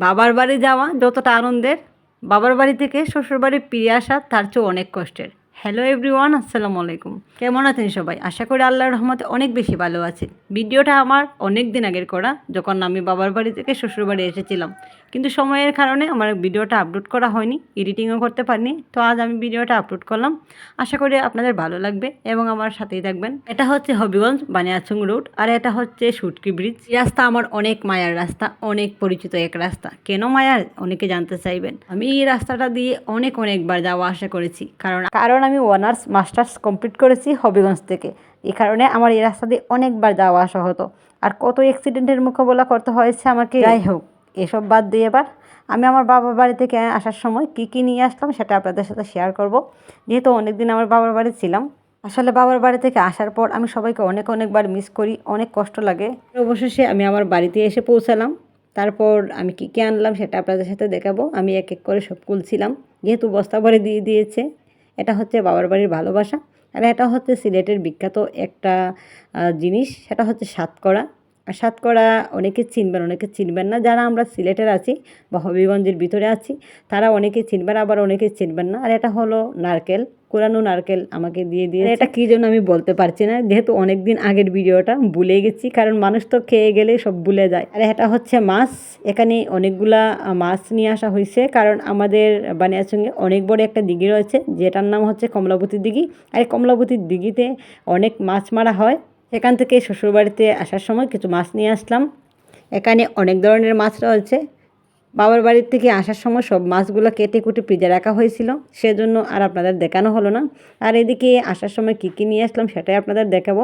বাবার বাড়ি যাওয়া যতটা আনন্দের, বাবার বাড়ি থেকে শ্বশুরবাড়ি ফিরে আসা তার চেয়ে অনেক কষ্টের। হ্যালো এভরিওয়ান, আসসালামু আলাইকুম। কেমন আছেন সবাই? আশা করি আল্লাহর রহমতে অনেক বেশি ভালো আছেন। ভিডিওটা আমার অনেক দিন আগের করা, যখন আমি বাবার বাড়ি থেকে শ্বশুরবাড়ি এসেছিলাম, কিন্তু সময়ের কারণে আমার ভিডিওটা আপলোড করা হয়নি, এডিটিংও করতে পারিনি। তো আজ আমি ভিডিওটা আপলোড করলাম। আশা করি আপনাদের ভালো লাগবে এবং আমার সাথেই থাকবেন। এটা হচ্ছে হবিগঞ্জ বানিয়াচং রোড, আর এটা হচ্ছে সুটকি ব্রিজ। এই রাস্তা আমার অনেক মায়ার রাস্তা, অনেক পরিচিত এক রাস্তা। কেন মায়ার অনেকে জানতে চাইবেন। আমি এই রাস্তাটা দিয়ে অনেকবার যাওয়া আসা করেছি, কারণ আমি অনার্স মাস্টার্স কমপ্লিট করেছি হবিগঞ্জ থেকে। এই কারণে আমার এই রাস্তা দিয়ে অনেকবার যাওয়া আসা হতো, আর কত অ্যাক্সিডেন্টের মোকাবেলা করতে হয়েছে আমাকে। যাই হোক, এসব বাদ দিয়ে এবার আমি আমার বাবার বাড়ি থেকে আসার সময় কী নিয়ে আসলাম সেটা আপনাদের সাথে শেয়ার করব। যেহেতু অনেকদিন আমার বাবার বাড়ি ছিলাম, আসলে বাবার বাড়ি থেকে আসার পর আমি সবাইকে অনেকবার মিস করি, অনেক কষ্ট লাগে। অবশেষে আমি আমার বাড়িতে এসে পৌঁছালাম। তারপর আমি কী আনলাম সেটা আপনাদের সাথে দেখাবো। আমি এক করে সব খুলছিলাম, যেহেতু বস্তা ভরে দিয়ে দিয়েছে। এটা হচ্ছে বাবার বাড়ির ভালোবাসা। আর এটা হচ্ছে সিলেটের বিখ্যাত একটা জিনিস, সেটা হচ্ছে সাতকড়া। আর সাতকড়া অনেকে চিনবেন, অনেকে চিনবেন না। যারা আমরা সিলেটের আছি বা হবিগঞ্জের ভিতরে আছি তারা অনেকে চিনবেন, আবার অনেকে চিনবেন না। আর এটা হলো নারকেল, কোরানো নারকেল আমাকে দিয়ে এটা কী জন্য আমি বলতে পারছি না, যেহেতু অনেক দিন আগের ভিডিওটা ভুলে গেছি, কারণ মানুষ তো খেয়ে গেলে সব ভুলে যায়। আর এটা হচ্ছে মাছ। এখানে অনেকগুলা মাছ নিয়ে আসা হয়েছে, কারণ আমাদের বানিয়াচংয়ে অনেক বড় একটা দিঘি রয়েছে, যেটার নাম হচ্ছে কমলাবতী দিঘি। আর এই কমলাবতীর দিঘিতে অনেক মাছ মারা হয়। সেখান থেকে শ্বশুরবাড়িতে আসার সময় কিছু মাছ নিয়ে আসলাম। এখানে অনেক ধরনের মাছ রয়েছে। বাবার বাড়ির থেকে আসার সময় সব মাছগুলো কেটে কুটে ফ্রিজে রাখা হয়েছিল, সেজন্য আর আপনাদের দেখানো হলো না। আর এদিকে আসার সময় কী নিয়ে আসলাম সেটাই আপনাদের দেখাবো।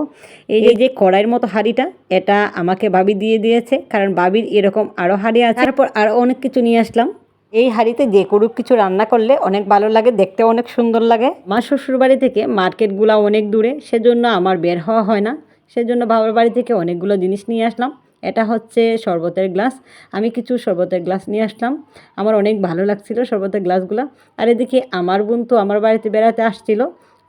এই যে কড়াইয়ের মতো হাঁড়িটা, এটা আমাকে ভাবি দিয়ে দিয়েছে, কারণ ভাবির এরকম আরও হাঁড়ি আছে। তারপর আরও অনেক কিছু নিয়ে আসলাম। এই হাঁড়িতে যে কোনো কিছু রান্না করলে অনেক ভালো লাগে, দেখতে অনেক সুন্দর লাগে। মা শ্বশুরবাড়ি থেকে মার্কেটগুলো অনেক দূরে, সেজন্য আমার বের হওয়া হয় না। সেজন্য বাবার বাড়ি থেকে অনেকগুলো জিনিস নিয়ে আসলাম। এটা হচ্ছে শরবতের গ্লাস। আমি কিছু শরবতের গ্লাস নিয়ে আসলাম, আমার অনেক ভালো লাগছিল শরবতের গ্লাসগুলো। আর এদিকে আমার বোন তো আমার বাড়িতে বেড়াতে আসছিল,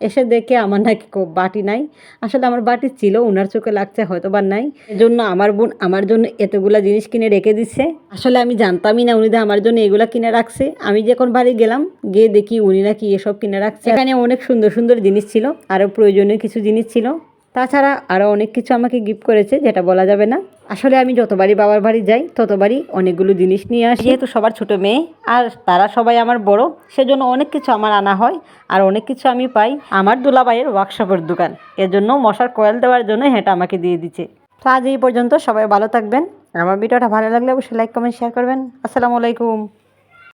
এসে দেখে আমার নাকি বাটি নাই। আসলে আমার বাটি ছিল, ওনার চোখে লাগছে হয়তো বা নাই, এজন্য আমার বোন আমার জন্য এতগুলা জিনিস কিনে রেখে দিচ্ছে। আসলে আমি জানতামই না উনি আমার জন্য এগুলা কিনে রাখছে। আমি যখন বাড়ি গেলাম, গিয়ে দেখি উনি নাকি এসব কিনে রাখছে। এখানে অনেক সুন্দর জিনিস ছিল, আরও প্রয়োজনীয় কিছু জিনিস ছিল। তাছাড়া আরও অনেক কিছু আমাকে গিফট করেছে, যেটা বলা যাবে না। আসলে আমি যতবারই বাবার বাড়ি যাই ততবারই অনেকগুলো জিনিস নিয়ে আসি। যেহেতু সবার ছোট মেয়ে আর তারা সবাই আমার বড়, সেজন্য অনেক কিছু আমার আনা হয়, আর অনেক কিছু আমি পাই। আমার দুলাভাইয়ের ওয়ার্কশপের দোকান, এজন্য মশার কয়েল দেওয়ার জন্য এটা আমাকে দিয়ে দিচ্ছে। তো আজ এই পর্যন্ত, সবাই ভালো থাকবেন। আমার ভিডিওটা ভালো লাগলে অবশ্যই লাইক কমেন্ট শেয়ার করবেন। আসসালামু আলাইকুম।